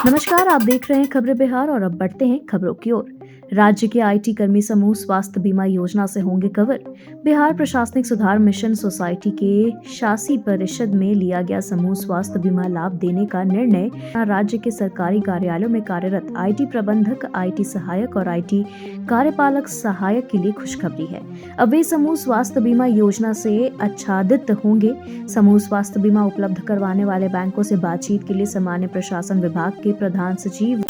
नमस्कार, आप देख रहे हैं खबरें बिहार और अब बढ़ते हैं खबरों की ओर। राज्य के आईटी कर्मी समूह स्वास्थ्य बीमा योजना से होंगे कवर। बिहार प्रशासनिक सुधार मिशन सोसाइटी के शासी परिषद में लिया गया समूह स्वास्थ्य बीमा लाभ देने का निर्णय राज्य के सरकारी कार्यालयों में कार्यरत आईटी प्रबंधक, आईटी सहायक और आईटी कार्यपालक सहायक के लिए खुशखबरी है। अब वे समूह स्वास्थ्य बीमा योजना से आच्छादित होंगे। समूह स्वास्थ्य बीमा उपलब्ध करवाने वाले बैंकों से बातचीत के लिए सामान्य प्रशासन विभाग के प्रधान सचिव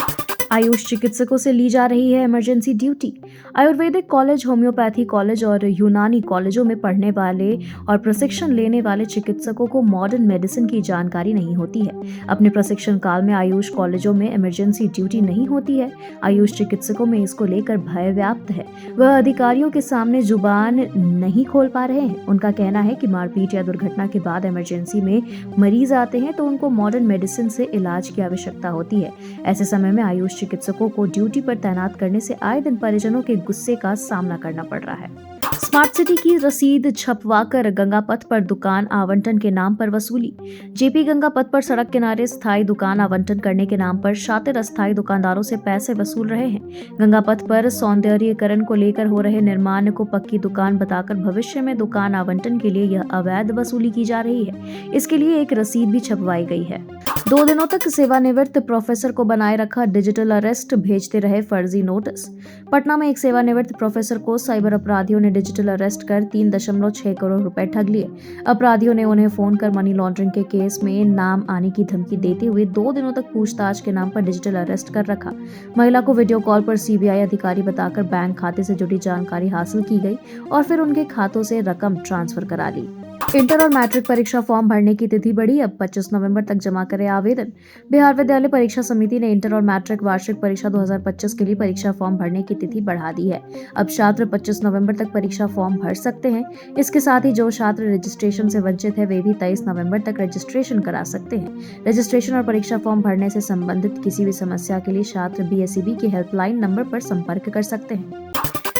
आयुष चिकित्सकों से ली जा रही है emergency duty. Ayurvedic college, homeopathy college और यूनानी कॉलेजों में पढ़ने वाले और प्रशिक्षण लेने वाले चिकित्सकों को मॉडर्न मेडिसिन की जानकारी नहीं होती है। अपने प्रशिक्षण काल में आयुष कॉलेजों में इमरजेंसी ड्यूटी नहीं होती है। आयुष चिकित्सकों में इसको लेकर भय व्याप्त है। वह अधिकारियों के सामने जुबान नहीं खोल पा रहे हैं। उनका कहना है कि मारपीट या दुर्घटना के बाद इमरजेंसी में मरीज आते हैं तो उनको मॉडर्न मेडिसिन से इलाज की आवश्यकता होती है। ऐसे समय में आयुष चिकित्सकों को ड्यूटी पर तैनात करने से आए दिन परिजनों के गुस्से का सामना करना पड़ रहा है। स्मार्ट सिटी की रसीद छपवाकर गंगा पथ पर दुकान आवंटन के नाम पर वसूली। जेपी गंगा पथ पर सड़क किनारे स्थायी दुकान आवंटन करने के नाम पर शातिर अस्थायी दुकानदारों से पैसे वसूल रहे हैं। गंगा पथ पर सौंदर्यीकरण को लेकर हो रहे निर्माण को पक्की दुकान बताकर भविष्य में दुकान आवंटन के लिए यह अवैध वसूली की जा रही है। इसके लिए एक रसीद भी छपवाई गई है। 2 दिनों तक सेवानिवृत्त प्रोफेसर को बनाए रखा, डिजिटल अरेस्ट भेजते रहे फर्जी नोटिस। पटना में एक सेवानिवृत्त प्रोफेसर को साइबर अपराधियों ने डिजिटल अरेस्ट कर 3.6 करोड़ रुपए ठग लिए। अपराधियों ने उन्हें फोन कर मनी लॉन्ड्रिंग के केस में नाम आने की धमकी देते हुए 2 दिनों तक पूछताछ के नाम पर डिजिटल अरेस्ट कर रखा। महिला को वीडियो कॉल पर सीबीआई अधिकारी बताकर बैंक खाते से जुड़ी जानकारी हासिल की गई और फिर उनके खातों से रकम ट्रांसफर करा ली। इंटर और मैट्रिक परीक्षा फॉर्म भरने की तिथि बढ़ी, अब 25 नवंबर तक जमा करें आवेदन। बिहार विद्यालय परीक्षा समिति ने इंटर और मैट्रिक वार्षिक परीक्षा 2025 के लिए परीक्षा फॉर्म भरने की तिथि बढ़ा दी है। अब छात्र 25 नवंबर तक परीक्षा फॉर्म भर सकते हैं। इसके साथ ही जो छात्र रजिस्ट्रेशन से वंचित है वे भी 23 नवंबर तक रजिस्ट्रेशन करा सकते हैं। रजिस्ट्रेशन और परीक्षा फॉर्म भरने से संबंधित किसी भी समस्या के लिए छात्र BSEB की हेल्पलाइन नंबर पर संपर्क कर सकते हैं।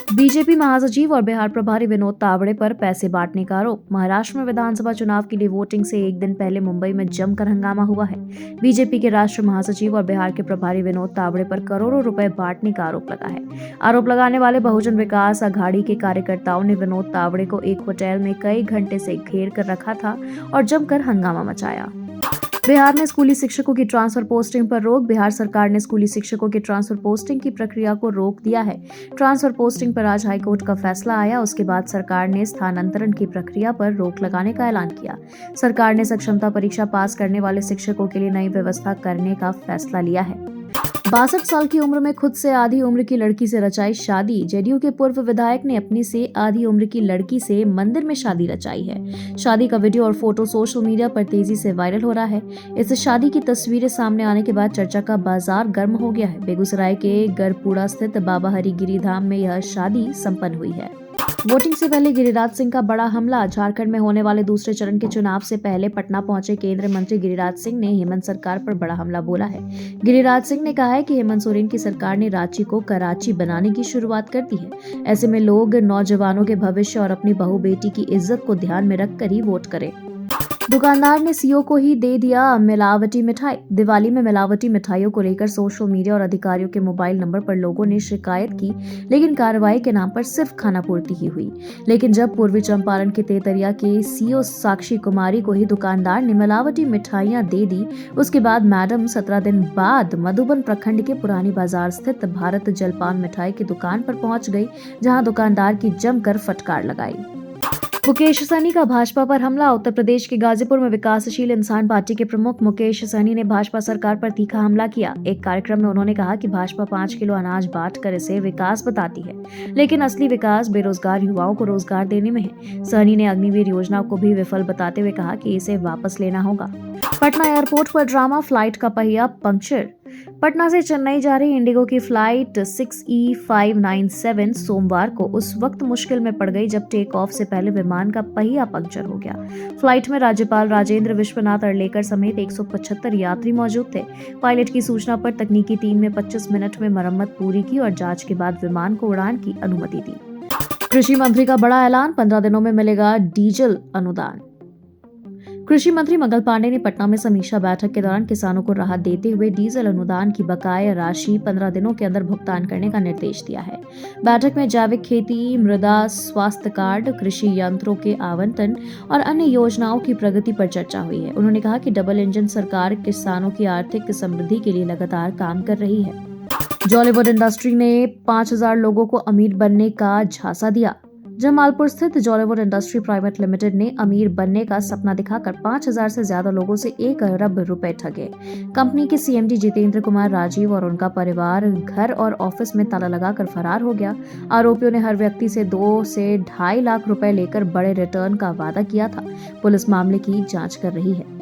बीजेपी महासचिव और बिहार प्रभारी विनोद तावड़े पर पैसे बांटने का आरोप। महाराष्ट्र में विधानसभा चुनाव के लिए वोटिंग से एक दिन पहले मुंबई में जमकर हंगामा हुआ है। बीजेपी के राष्ट्रीय महासचिव और बिहार के प्रभारी विनोद तावड़े पर करोड़ों रुपए बांटने का आरोप लगा है। आरोप लगाने वाले बहुजन विकास अघाड़ी के कार्यकर्ताओं ने विनोद तावड़े को एक होटल में कई घंटे से घेर कर रखा था और जमकर हंगामा मचाया। बिहार में स्कूली शिक्षकों की ट्रांसफर पोस्टिंग पर रोक। बिहार सरकार ने स्कूली शिक्षकों की ट्रांसफर पोस्टिंग की प्रक्रिया को रोक दिया है। ट्रांसफर पोस्टिंग पर आज हाईकोर्ट का फैसला आया। उसके बाद सरकार ने स्थानांतरण की प्रक्रिया पर रोक लगाने का ऐलान किया। सरकार ने सक्षमता परीक्षा पास करने वाले शिक्षकों के लिए नई व्यवस्था करने का फैसला लिया है। 62 साल की उम्र में खुद से आधी उम्र की लड़की से रचाई शादी। जेडीयू के पूर्व विधायक ने अपनी से आधी उम्र की लड़की से मंदिर में शादी रचाई है। शादी का वीडियो और फोटो सोशल मीडिया पर तेजी से वायरल हो रहा है। इस शादी की तस्वीरें सामने आने के बाद चर्चा का बाजार गर्म हो गया है। बेगूसराय के गरपुड़ा स्थित बाबा हरिगिरी धाम में यह शादी संपन्न हुई है। वोटिंग से पहले गिरिराज सिंह का बड़ा हमला। झारखंड में होने वाले दूसरे चरण के चुनाव से पहले पटना पहुंचे केंद्रीय मंत्री गिरिराज सिंह ने हेमंत सरकार पर बड़ा हमला बोला है। गिरिराज सिंह ने कहा है कि हेमंत सोरेन की सरकार ने रांची को कराची बनाने की शुरुआत कर दी है। ऐसे में लोग नौजवानों के भविष्य और अपनी बहू बेटी की इज्जत को ध्यान में रखकर ही वोट करें। दुकानदार ने सीओ को ही दे दिया मिलावटी मिठाई। दिवाली में मिलावटी मिठाइयों को लेकर सोशल मीडिया और अधिकारियों के मोबाइल नंबर पर लोगों ने शिकायत की, लेकिन कार्रवाई के नाम पर सिर्फ खानापूर्ति ही हुई। लेकिन जब पूर्वी चंपारण के तेतरिया के सीओ साक्षी कुमारी को ही दुकानदार ने मिलावटी मिठाइयां दे दी, उसके बाद मैडम 17 दिन बाद मधुबन प्रखंड के पुरानी बाजार स्थित भारत जलपान मिठाई की दुकान पर पहुंच गई, जहां दुकानदार की जमकर फटकार लगाई। मुकेश सहनी का भाजपा पर हमला। उत्तर प्रदेश के गाजीपुर में विकासशील इंसान पार्टी के प्रमुख मुकेश सहनी ने भाजपा सरकार पर तीखा हमला किया। एक कार्यक्रम में उन्होंने कहा कि भाजपा 5 किलो अनाज बांटकर इसे विकास बताती है, लेकिन असली विकास बेरोजगार युवाओं को रोजगार देने में है। सहनी ने अग्निवीर योजना को भी विफल बताते हुए कहा कि इसे वापस लेना होगा। पटना एयरपोर्ट पर ड्रामा, फ्लाइट का पहिया पंक्चर। पटना से चेन्नई जा रही इंडिगो की फ्लाइट 6E597 सोमवार को उस वक्त मुश्किल में पड़ गई जब टेक ऑफ से पहले विमान का पहिया पंक्चर हो गया। फ्लाइट में राज्यपाल राजेंद्र विश्वनाथ अर्लेकर समेत 175 यात्री मौजूद थे। पायलट की सूचना पर तकनीकी टीम ने 25 मिनट में मरम्मत पूरी की और जांच के बाद विमान को उड़ान की अनुमति दी। कृषि मंत्री का बड़ा ऐलान, 15 दिनों में मिलेगा डीजल अनुदान। कृषि मंत्री मंगल पांडे ने पटना में समीक्षा बैठक के दौरान किसानों को राहत देते हुए डीजल अनुदान की बकाया राशि 15 दिनों के अंदर भुगतान करने का निर्देश दिया है। बैठक में जैविक खेती, मृदा स्वास्थ्य कार्ड, कृषि यंत्रों के आवंटन और अन्य योजनाओं की प्रगति पर चर्चा हुई है। उन्होंने कहा कि डबल इंजन सरकार किसानों की आर्थिक समृद्धि के लिए लगातार काम कर रही है। जॉलीवुड इंडस्ट्री ने 5000 लोगों को अमीर बनने का झांसा दिया। जमालपुर स्थित जॉलीवुड इंडस्ट्री प्राइवेट लिमिटेड ने अमीर बनने का सपना दिखाकर 5000 से ज्यादा लोगों से 1 अरब रुपए ठगे। कंपनी के सीएमडी जितेंद्र कुमार राजीव और उनका परिवार घर और ऑफिस में ताला लगाकर फरार हो गया। आरोपियों ने हर व्यक्ति से 2 से 2.5 लाख रुपए लेकर बड़े रिटर्न का वादा किया था। पुलिस मामले की जांच कर रही है।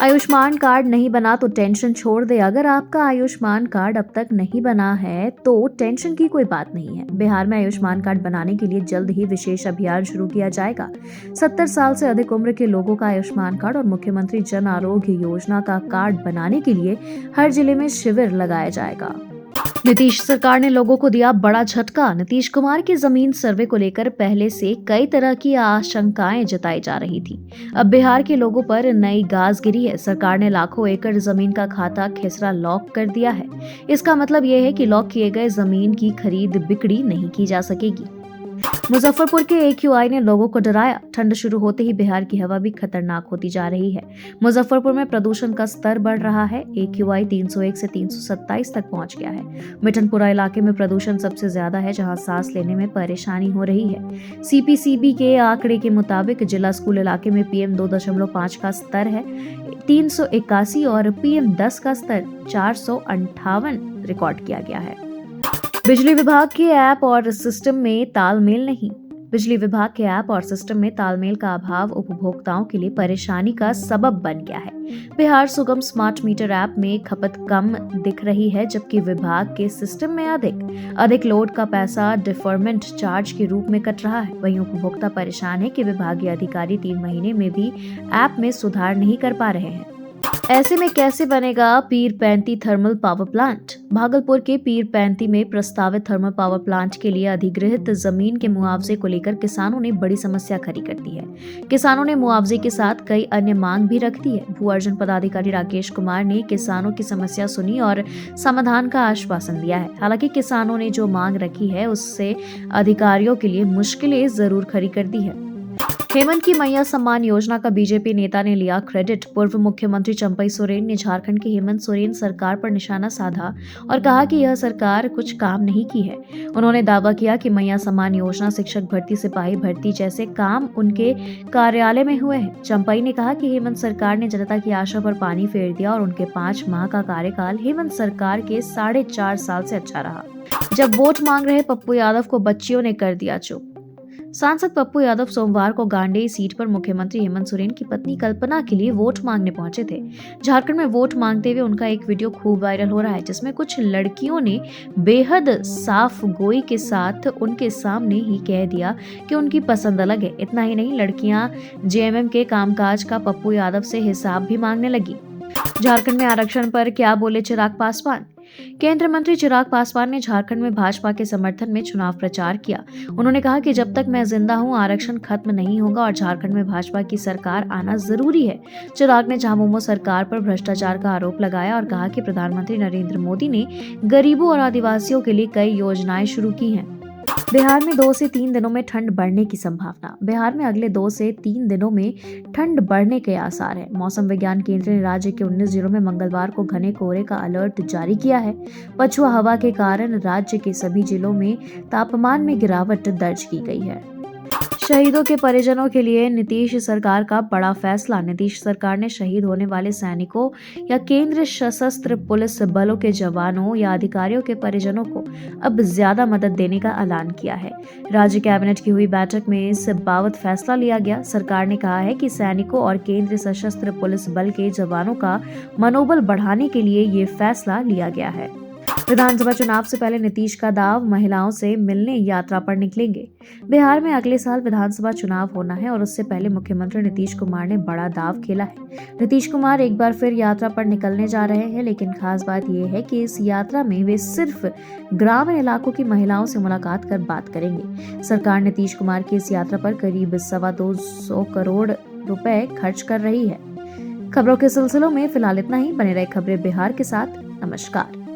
आयुष्मान कार्ड नहीं बना तो टेंशन छोड़ दे। अगर आपका आयुष्मान कार्ड अब तक नहीं बना है तो टेंशन की कोई बात नहीं है। बिहार में आयुष्मान कार्ड बनाने के लिए जल्द ही विशेष अभियान शुरू किया जाएगा। 70 साल से अधिक उम्र के लोगों का आयुष्मान कार्ड और मुख्यमंत्री जन आरोग्य योजना का कार्ड बनाने के लिए हर जिले में शिविर लगाया जाएगा। नीतीश सरकार ने लोगों को दिया बड़ा झटका। नीतीश कुमार की जमीन सर्वे को लेकर पहले से कई तरह की आशंकाएं जताई जा रही थी। अब बिहार के लोगों पर नई गाज गिरी है। सरकार ने लाखों एकड़ जमीन का खाता खेसरा लॉक कर दिया है। इसका मतलब यह है कि लॉक किए गए जमीन की खरीद बिक्री नहीं की जा सकेगी। मुजफ्फरपुर के AQI ने लोगों को डराया। ठंड शुरू होते ही बिहार की हवा भी खतरनाक होती जा रही है। मुजफ्फरपुर में प्रदूषण का स्तर बढ़ रहा है। AQI 301 से 327 तक पहुंच गया है। मिठनपुरा इलाके में प्रदूषण सबसे ज्यादा है, जहां सांस लेने में परेशानी हो रही है। CPCB के आंकड़े के मुताबिक जिला स्कूल इलाके में PM 2.5 का स्तर है 381 और PM 10 का स्तर 458 रिकॉर्ड किया गया है। बिजली विभाग के ऐप और सिस्टम में तालमेल नहीं। बिजली विभाग के ऐप और सिस्टम में तालमेल का अभाव उपभोक्ताओं के लिए परेशानी का सबब बन गया है। बिहार सुगम स्मार्ट मीटर ऐप में खपत कम दिख रही है, जबकि विभाग के सिस्टम में अधिक लोड का पैसा डिफरमेंट चार्ज के रूप में कट रहा है। वहीं उपभोक्ता परेशान है कि विभागीय अधिकारी 3 महीने में भी ऐप में सुधार नहीं कर पा रहे हैं। ऐसे में कैसे बनेगा Pirpainti thermal power plant? Bhagalpur के पीरपैंती में प्रस्तावित थर्मल पावर प्लांट के लिए अधिग्रहित जमीन के मुआवजे को लेकर किसानों ने बड़ी समस्या खड़ी कर दी है। किसानों ने मुआवजे के साथ कई अन्य मांग भी रख दी है। भू अर्जन पदाधिकारी राकेश कुमार ने किसानों की समस्या सुनी और समाधान का आश्वासन दिया है। हालांकि किसानों ने जो मांग रखी है उससे अधिकारियों के लिए मुश्किलें जरूर खड़ी कर दी है। हेमंत की मैया सम्मान योजना का बीजेपी नेता ने लिया क्रेडिट। पूर्व मुख्यमंत्री चंपई सोरेन ने झारखंड की हेमंत सोरेन सरकार पर निशाना साधा और कहा कि यह सरकार कुछ काम नहीं की है। उन्होंने दावा किया कि मैया सम्मान योजना, शिक्षक भर्ती, सिपाही भर्ती जैसे काम उनके कार्यालय में हुए हैं। चंपई ने कहा कि हेमंत सरकार ने जनता की आशा पर पानी फेर दिया और उनके 5 माह का कार्यकाल हेमंत सरकार के 4.5 साल से अच्छा रहा। जब वोट मांग रहे पप्पू यादव को बच्चियों ने कर दिया चुप। सांसद पप्पू यादव सोमवार को गांडेय सीट पर मुख्यमंत्री हेमंत सोरेन की पत्नी कल्पना के लिए वोट मांगने पहुंचे थे। झारखंड में वोट मांगते हुए उनका एक वीडियो खूब वायरल हो रहा है, जिसमें कुछ लड़कियों ने बेहद साफ गोई के साथ उनके सामने ही कह दिया कि उनकी पसंद अलग है। इतना ही नहीं, लड़कियां JMM के कामकाज का पप्पू यादव से हिसाब भी मांगने लगी। झारखंड में आरक्षण पर क्या बोले चिराग पासवान? केंद्रीय मंत्री चिराग पासवान ने झारखंड में भाजपा के समर्थन में चुनाव प्रचार किया। उन्होंने कहा कि जब तक मैं जिंदा हूं आरक्षण खत्म नहीं होगा और झारखंड में भाजपा की सरकार आना जरूरी है। चिराग ने झामुमो सरकार पर भ्रष्टाचार का आरोप लगाया और कहा कि प्रधानमंत्री नरेंद्र मोदी ने गरीबों और आदिवासियों के लिए कई योजनाएं शुरू की हैं। बिहार में 2 से 3 दिनों में ठंड बढ़ने की संभावना। बिहार में अगले 2 से 3 दिनों में ठंड बढ़ने के आसार है। मौसम विज्ञान केंद्र ने राज्य के 19 जिलों में मंगलवार को घने कोहरे का अलर्ट जारी किया है। पछुआ हवा के कारण राज्य के सभी जिलों में तापमान में गिरावट दर्ज की गई है। शहीदों के परिजनों के लिए नीतीश सरकार का बड़ा फैसला। नीतीश सरकार ने शहीद होने वाले सैनिकों या केंद्रीय सशस्त्र पुलिस बलों के जवानों या अधिकारियों के परिजनों को अब ज्यादा मदद देने का ऐलान किया है। राज्य कैबिनेट की हुई बैठक में इस बाबत फैसला लिया गया। सरकार ने कहा है कि सैनिकों और केंद्रीय सशस्त्र पुलिस बल के जवानों का मनोबल बढ़ाने के लिए ये फैसला लिया गया है। विधानसभा चुनाव से पहले नीतीश का दाव, महिलाओं से मिलने यात्रा पर निकलेंगे। बिहार में अगले साल विधानसभा चुनाव होना है और उससे पहले मुख्यमंत्री नीतीश कुमार ने बड़ा दाव खेला है। नीतीश कुमार एक बार फिर यात्रा पर निकलने जा रहे हैं, लेकिन खास बात यह है कि इस यात्रा में वे सिर्फ ग्रामीण इलाकों की महिलाओं से मुलाकात कर बात करेंगे। सरकार नीतीश कुमार की इस यात्रा पर करीब 225 करोड़ रुपए खर्च कर रही है। खबरों के सिलसिलों में फिलहाल इतना ही। बने रहे खबरें बिहार के साथ। नमस्कार।